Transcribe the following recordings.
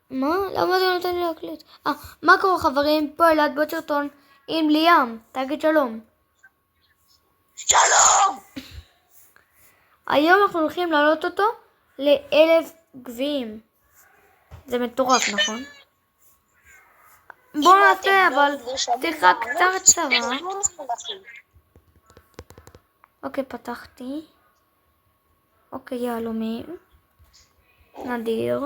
מה? למה זה לא נותן לי להקליט? מה קורה חברים? פה אלעד בוטרטון עם ליאם. תגיד שלום. שלום! היום אנחנו הולכים להעלות אותו ל1,000 גביעים. זה מטורף, נכון? בוא נעשה, אבל שיחה קצרה. אוקיי, פתחתי. אוקיי, יהלומים. נדיר.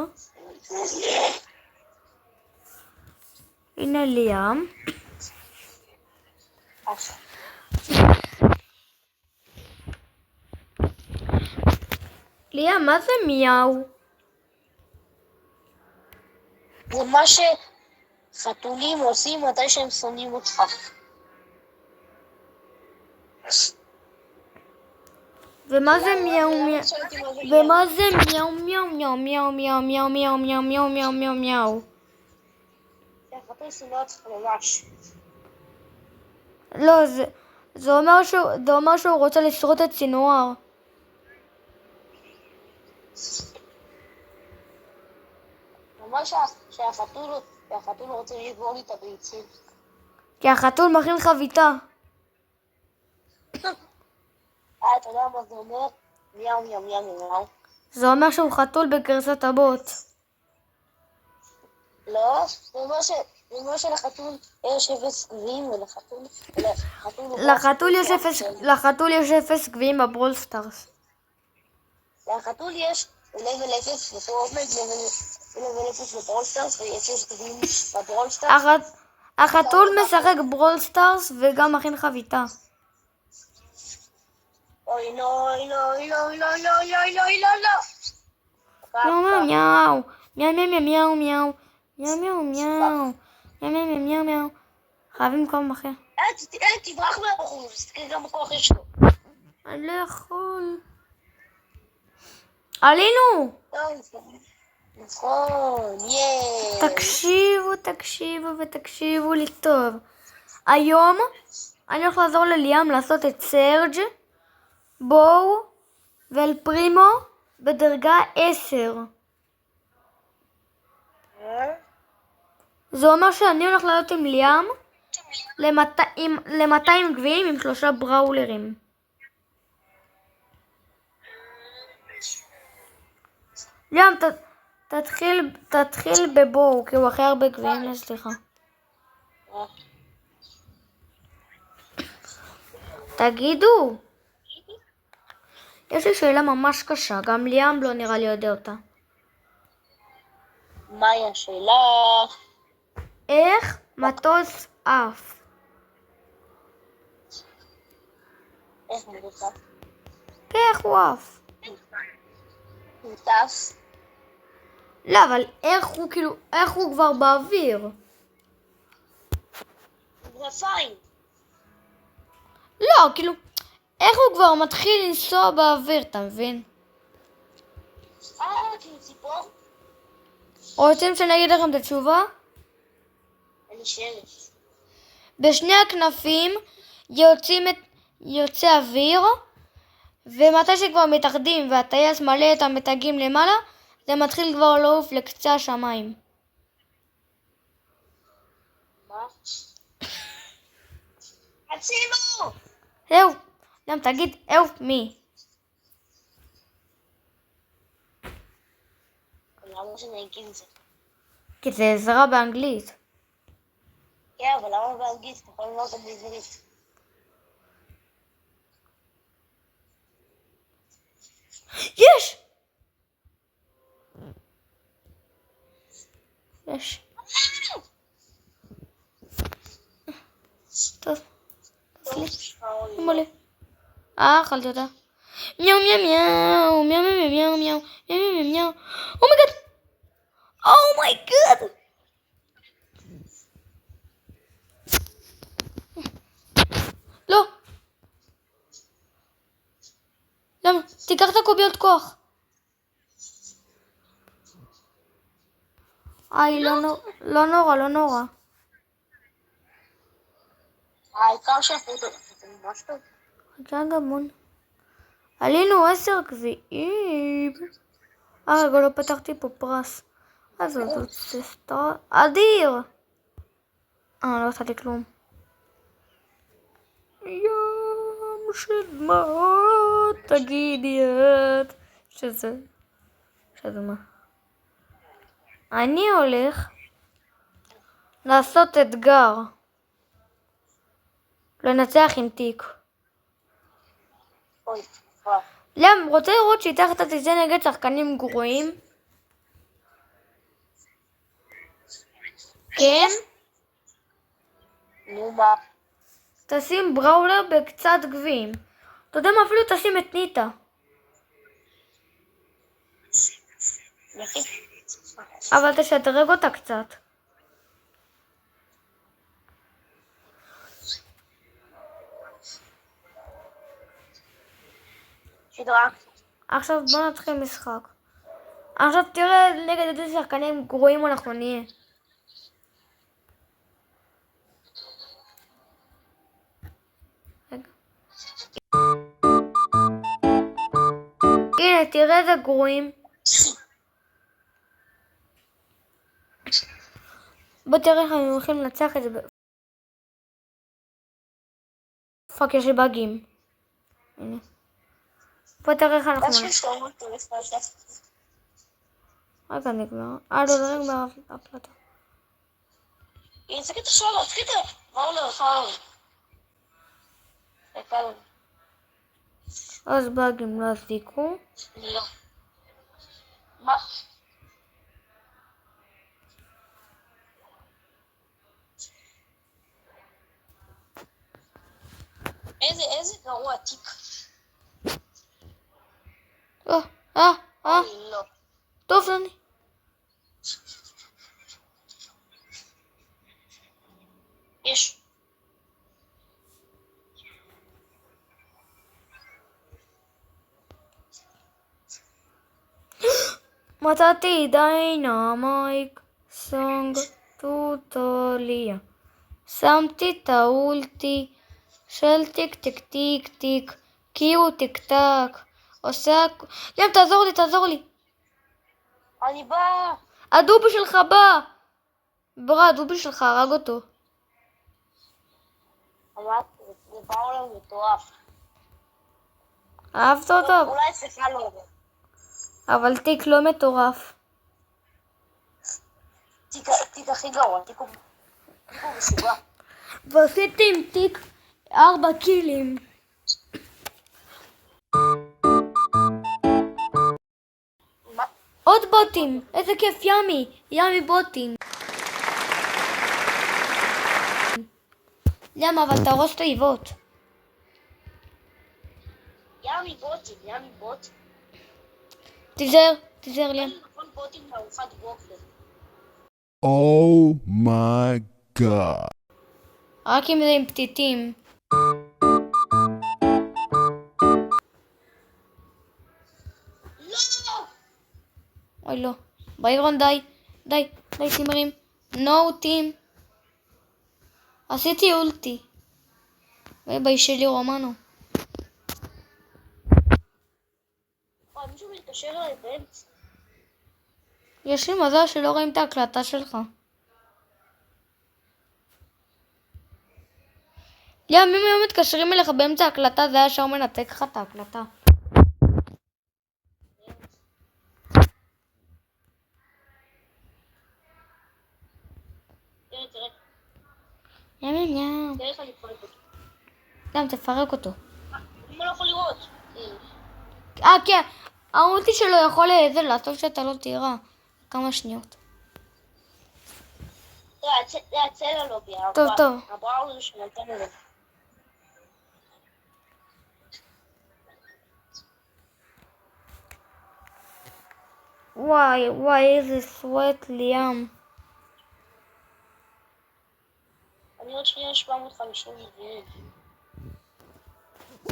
הנה ליאם. ליאם, מה זה מיהו? זה מה שחתולים עושים מתי שהם שונאים אותך. ומה זה מיהו מיהו? ומה זה מיהו מיהו מיהו מיהו מיהו מיהו מיהו מיהו מיהו מיהו מיהו מיהו? החתול שונא אותך ממש. לא, זה אומר שהוא רוצה לשרוט את סינואר. ממש שהחתול רוצה לגמור לי את הביצים. כי החתול מכין חביתה. אתה יודע מה זה אומר? מיהו מיהו מיהו מיהו. זה אומר שהוא חתול בגרסת הבוט. לא, זה אומר שלחתול יש 0 גביעים ולחתול לחתול יש 0 גביעים בברול סטארס. לחתול יש level 0 בפורטנייט, level 0 בברול סטארס ו0 גביעים בברול סטארס. החתול משחק ברול סטארס וגם מכין חביתה. אוי לא, אוי לא, אוי לא, אוי לא, אוי לא, אוי לא, אוי לא, אוי לא. מיהו מיהו מיהו מיהו מיהו מיהו מיהו מיהו מיהו מיהו מיהו מיהו מיהו. חייבים מקום אחר. תברח מהבחור, תסתכל גם בכוח יש לו. אני לא יכול. עלינו! נכון, תקשיבו לי טוב. היום אני הולך לעזור לליאם לעשות את סרג', בואו ואל פרימו בדרגה 10. זה אומר שאני הולך לעלות עם ליאם ל200 גביעים עם 3 בראולרים. ליאם, תתחיל בבואו, כי הוא הכי הרבה גביעים, סליחה. תגידו, יש לי שאלה ממש קשה, גם ליאם לא נראה לי יודע אותה. מהי השאלה? איך מטוס עף? איך מטוס עף? איך הוא עף? הוא טס. לא, אבל איך הוא כבר באוויר? גרפיים. לא, איך הוא כבר מתחיל לנסוע באוויר, אתה מבין? כאילו ציפור? רוצים שאני אגיד לכם את התשובה? אני שמש. בשני הכנפים יוצא אוויר, ומתי שכבר מתאחדים והטייס מלא את המתגים למעלה, זה מתחיל כבר לעוף לקצה השמיים. מה? הצילו! זהו, גם תגיד help me. למה שאני אגיד את זה? כי זה עזרה באנגלית. כן, אבל למה באנגלית? אתה יכול לומר את זה בעברית. יש! טוב. מלא. אכלתי אותה. מיהו מיהו מיהו מיהו מיהו מיהו מיהו מיהו מיהו מיהו. אומייגאד. אומייגאד. לא. למה? תיקח את הקוביות כוח. לא נורא. העיקר שאתה ממש טוב. גמון. עלינו 10 גביעים. רגע, לא פתחתי פה פרס. אז זאת ססטרה. אדיר! לא עשיתי כלום. ים של דמעות, תגידי את. שזה מה? אני הולך לעשות אתגר. לנצח עם תיק. אוי, כבר. רוצה לראות שהיא תחת תצא נגד שחקנים גרועים? כן? נו מה? תשים בראולר בקצת גביעים. אתה יודע מה? אפילו תשים את ניטה. יחי. אבל תשדרג אותה קצת. שדרה. עכשיו בוא נתחיל משחק. עכשיו תראה נגד איזה שחקנים גרועים אנחנו נהיה. רגע. הנה תראה איזה גרועים. בוא תראה איך אנחנו הולכים לנצח את זה. פאק, יש לי באגים. הנה. בוא תראה איך אנחנו רגע נגמר. לא נגמר הפלטה. יצא קטע שלו, תחיתה. מה הוא לא עושה? אז באגים לא הזיקו. לא. מה? איזה גרוע תיק. לא. טוב אני. יש. מצאתי דיינמייק סונג טוטוליה. שמתי את האולטי של טיק טיק טיק טיק קיו טיק טק עושה ים תעזור לי. אני בא. הדובי שלך בא. ברה הדובי שלך הרג אותו. זה בא עולם מטורף. אהבת אותו? אולי אצלך לא. אבל תיק לא מטורף. תיק הכי גרוע, תיק הוא משוגע. ועשיתי עם תיק 4 קילים. מה? עוד בוטים, איזה כיף, ימי בוטים. למה? אבל תהרוס את האיבות. ימי בוט. תיזהר לי. נכון בוטים לארוחת בוקר. Oh my god. רק אם זה עם פתיתים. לא! אוי לא. ביירון די סימרים. נו טים. עשיתי אולטי. ביי שלי רומנו. מישהו מתקשר אליי באמצע. יש לי מזל שלא רואים את ההקלטה שלך. אם היו מתקשרים אליך באמצע ההקלטה זה היה שער מנתק לך את ההקלטה. תראה. ים. תראה איך אני פורק אותו. גם תפרק אותו. למה לא יכול לראות? כן. האולטי שלו יכול לעשות שאתה לא תיראה. כמה שניות. זה הצלע לו בי. טוב. הבראוזר שנתן לו. וואי, איזה סווט ליאם. אני עוד שנייה 750 גביעים.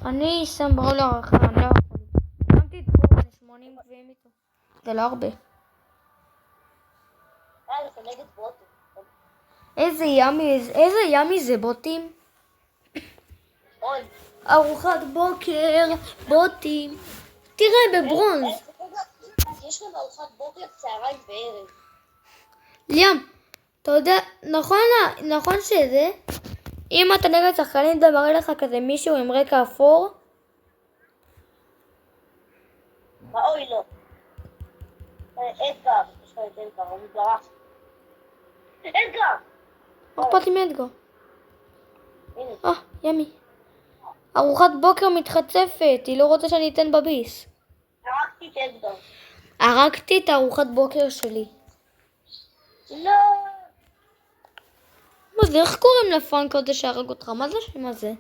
אני שם בראולר אחר, אני לא יכול. שמתי את בו, אני 80 גביעים איתו. זה לא הרבה. זה נגד בוטים. איזה ימי זה בוטים. עוד. ארוחת בוקר, בוטים. תראה בברונז. יש גם ארוחת בוקר, צהריים וערב. ליאם, אתה יודע, נכון שזה, אם אתה נגד שחקנים זה מראה לך כזה מישהו עם רקע אפור, אוי לא. אדגר, יש לך את אדגר, הוא ברח. אדגר! מה אכפת לי מאדגר? הנה, ימי. ארוחת בוקר מתחצפת, היא לא רוצה שאני אתן בביס. הרגתי את אדגר. הרגתי את ארוחת בוקר שלי. לא! מה זה, איך קוראים לפרנק הזה שהרג אותך? מה זה השם הזה?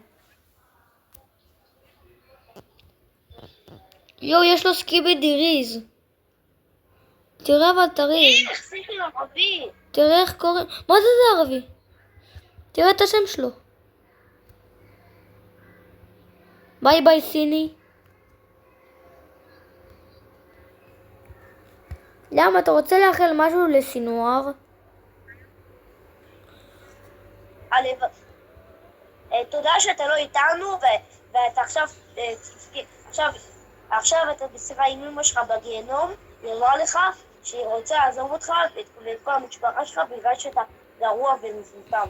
יו, יש לו סקיבי דיריז. תראה אבל תריז. איך זה של ערבי? תראה איך קוראים... מה זה ערבי? תראה את השם שלו. ביי ביי סיני. למה אתה לאחל משהו לסינואר? תודה שאתה לא איתנו, ואתה עכשיו אתה בשיחה עם אמא שלך בגיהנום, היא אמרה לך שהיא רוצה לעזוב אותך ואת כל המשפחה שלך בגלל שאתה גרוע ומזומתם.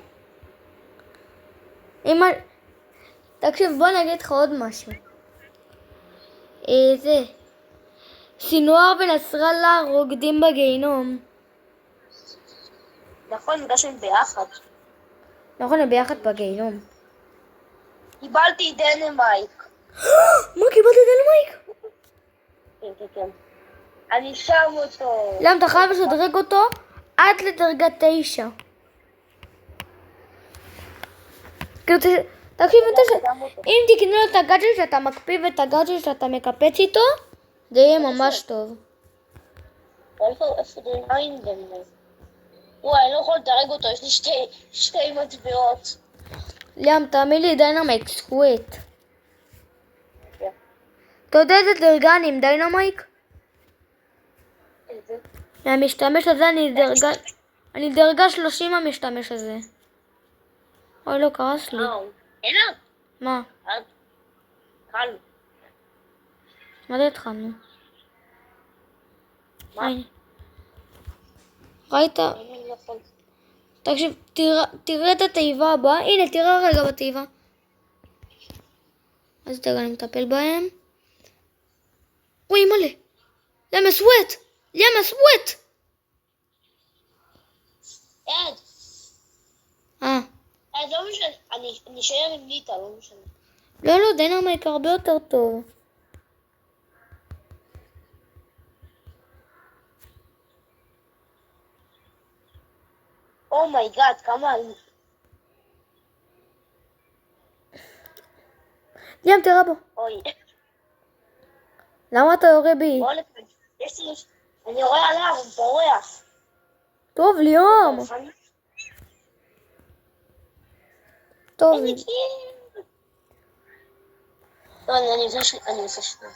אמא... תקשיב, בוא נגיד לך עוד משהו. זה... סינואר ונסראללה רוקדים בגיהנום. נכון, בגלל שהם ביחד. נכון, הם ביחד בגיהנום. קיבלתי דנמייק. מה, קיבלתי דנמייק? כן, כן, כן. אני שם אותו. למה אתה חייב לשדרג אותו עד לדרגה 9. תקשיב, אם תקנה לו את הגאדג'ט שאתה מקפיא ואת הגאדג'ט שאתה מקפץ איתו, זה יהיה ממש טוב. איפה דנמייק? וואי, אני לא יכול לדרג אותו, יש לי שתי מטבעות. ליאם, תאמין לי, דיינמייק סקוויט. אתה יודע איזה דרגה אני עם דיינמייק? איזה? מהמשתמש הזה אני דרגה 30 המשתמש הזה. אוי, לא, קרס לי. אינה? מה? התחלנו. מה זה התחלנו? מה? ראית? תקשיב, תראה את התיבה הבאה. הנה, תראה רגע בתיבה. אז תראה, אני מטפל בהם. אוי, מלא. למה סווט? למה סווט? עד, לא משנה. אני אשאר עם ליטה, לא משנה. לא, דיינמייק הרבה יותר טוב. אומייגאד, כמה אני... ליאם, תראה בו. אוי. למה אתה יורה בי? בוא לכאן. אני יורה עליו, הוא בורח. טוב, ליאם. טוב. לא, אני עושה שנייה.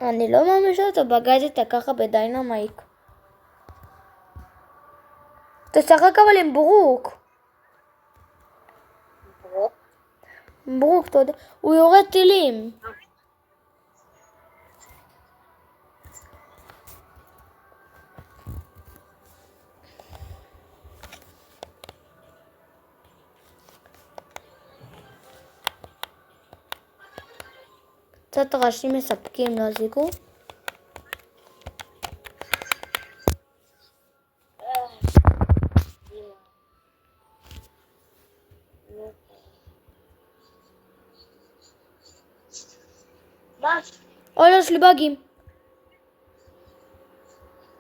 אני לא מאמין שאתה בגזת ככה בדיינמייק. תשחק אבל עם ברוק. ברוק, אתה יודע. הוא יורה טילים. קצת רעשים מספקים, לא הזיקו? מה? אוי, יש לי באגים.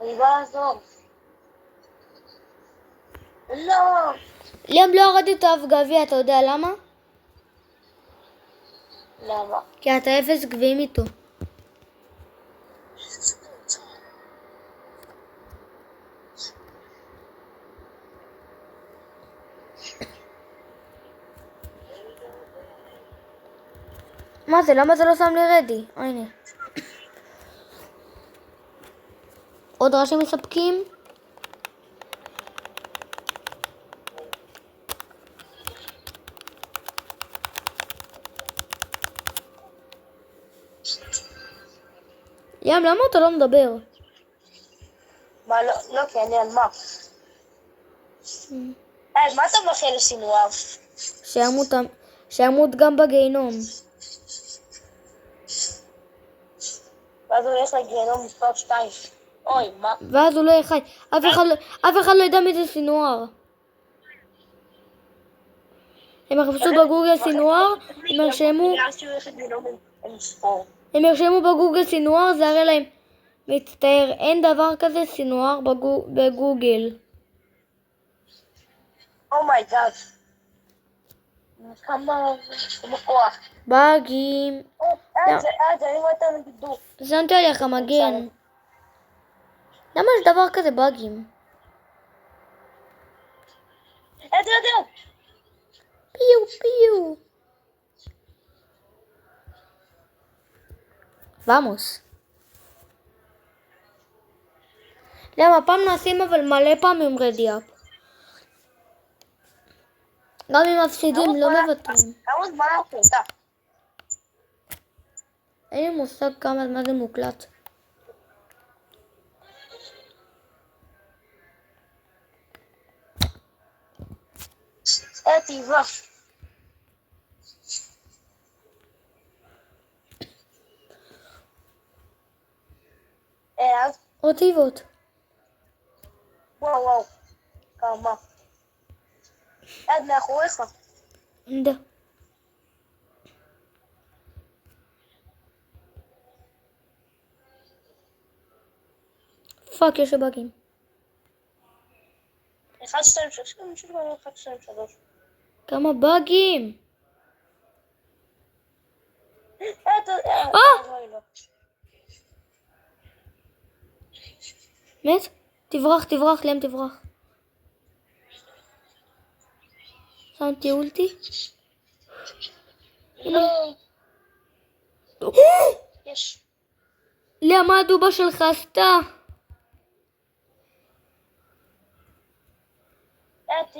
אני באה לעזור. לא! ליאם, לא הורדתי את האף גביע, אתה יודע למה? למה? כי אתה אפס גביעים איתו. מה זה? למה זה לא שם לי רדי? הנה. עוד רעשים מספקים? ים, למה אתה לא מדבר? מה, לא, כי אני על מה? מה אתה מאחל לסינואר? שימות גם בגיהנום. ואז הוא הולך לגיהנום מספר 2. אוי, מה? ואז הוא לא יהיה חי. אף אחד לא ידע מי זה סינואר. הם יחפשו בגוגל סינואר, הם ירשמו בגוגל סינואר, זה יראה להם. מצטער, אין דבר כזה סינואר בגוגל. אומייגאד. כמה כוח. באגים. אני רואה את הנגדו. שמתי עליך מגן. למה יש דבר כזה באגים? יודע. פיו פיו. ומוס. למה פעם נעשים אבל מלא פעמים רדיאפ. גם אם מפסידים לא מוותרים. כמה זמן ההקלטה? אין לי מושג כמה זמן זה מוקלט. טבעה. עוד טבעות. וואו. כמה. עד מאחוריך. דה. פאק, יש באגים. 1, 2, 3. 1, 2, 3. כמה באגים. מת? תברח, להם תברח. שמתי אולטי. לא. יש. למה הדובה שלך עשתה?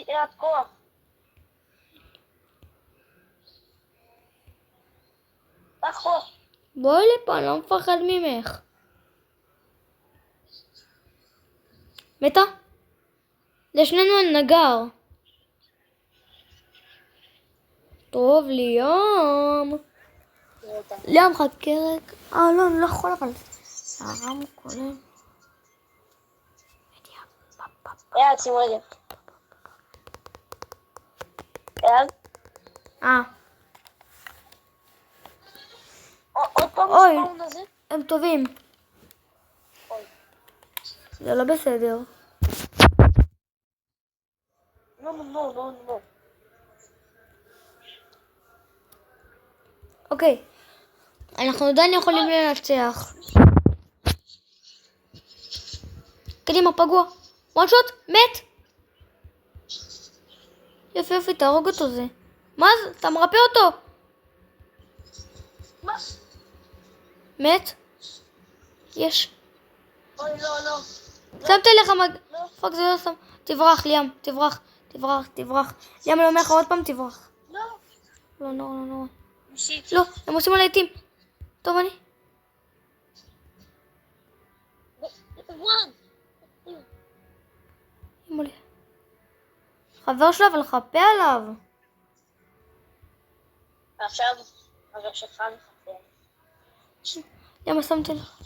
עד כוח. כוח. בואי לפה, אני לא מפחד ממך. מתה? לשנינו נגר. טוב, ליאם. ליאם חכה רגע. לא, אני לא יכול אבל. הרם כולל. שימו רגע. עוד פעם הספאון הזה? הם טובים. זה לא בסדר. לא. אוקיי. אנחנו עדיין יכולים לנצח. קדימה, פגוע. וואן שוט, מת. יופי, תהרוג אותו זה. מה זה? אתה מרפא אותו. מה? מת? יש. אוי, לא. שמתי לך פאק, זה לא שם. תברח, ליאם, תברח. ליאם, אני אומר לך עוד פעם, תברח. לא. לא. משיט. לא, הם עושים עלי עטים. טוב, אני. וואן. אימולי. חבר שלו, אבל חפה עליו. עכשיו, חבר שלך מחפה. למה שמתי לך?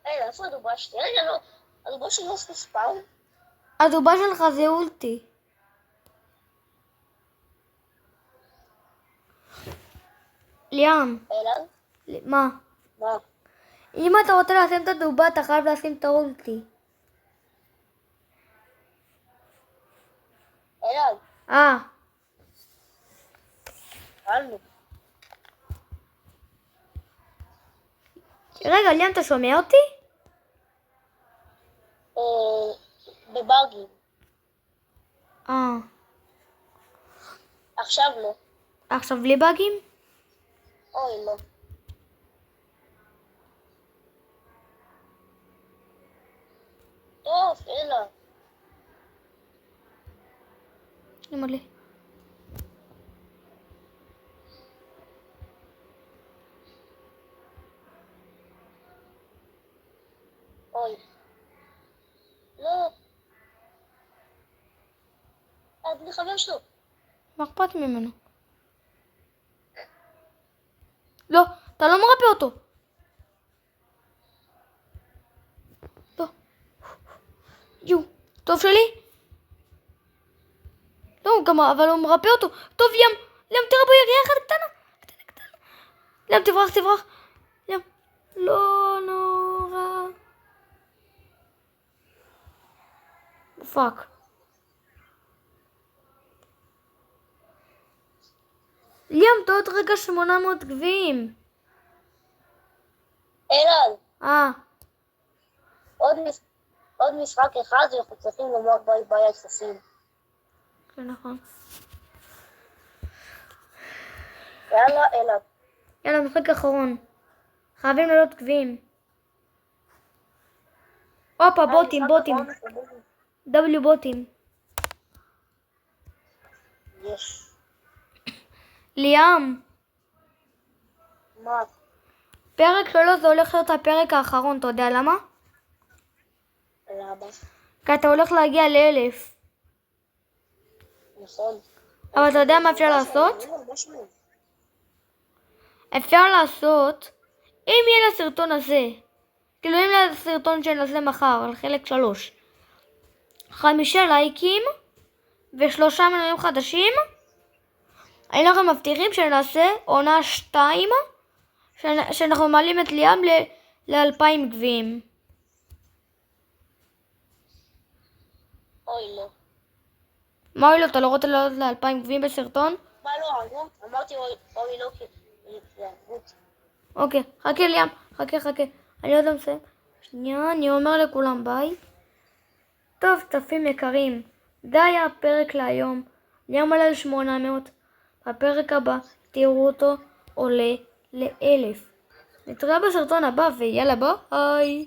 איפה הדובה שלי? רגע, לא. הדובה שלי לא עושה ספאון? הדובה שלך זה אולטי. ליאם. מה? מה? אם אתה רוצה לשים את הדובה, אתה חייב לשים את האולטי. פעלנו. רגע, ליאם, אתה שומע אותי? בבאגים. עכשיו לא. עכשיו בלי באגים? אוי, לא. טוב, אלא. אימא'לה. אני חבר שלו. מה אכפת ממנו? לא, אתה לא מרפא אותו. לא. יו, טוב שלי? לא, גם, אבל הוא מרפא אותו. טוב, ים, תראה בו ירייה אחת קטנה. ים, תברח. ים, לא נורא. פאק. ים, אתה עוד רגע 800 גביעים. אלן, עוד משחק אחד ואנחנו צריכים לומר ביי ביי היחסים. כן, נכון. יאללה, אלן. יאללה, משחק אחרון. חייבים לעלות גביעים. הופה, בוטים. W בוטים. יש. ליאם, מה? פרק 3 זה הולך להיות הפרק האחרון, אתה יודע למה? למה? כי אתה הולך להגיע ל1000. נכון. אבל אתה יודע מה אפשר לעשות? אפשר לעשות, אם יהיה לסרטון הזה, כאילו אם יהיה לסרטון שנעשה מחר על חלק 3, 5 לייקים ו3 מנויים חדשים, היינו לכם מבטיחים שנעשה עונה 2, שאנחנו מעלים את ליאם ל2000 גביעים. אוי לא. מה אוי לא, אתה לא רוצה לעלות ל2000 גביעים בסרטון? מה לא? אמרתי אוי לא כי... אוקיי, חכה ליאם, חכה. אני עוד לא מסיים. שנייה, אני אומר לכולם ביי. טוב, צופים יקרים, זה היה הפרק להיום. ליאם עלה ל800. בפרק הבא תראו אותו עולה ל1000. נתראה בסרטון הבא ויאללה ביי.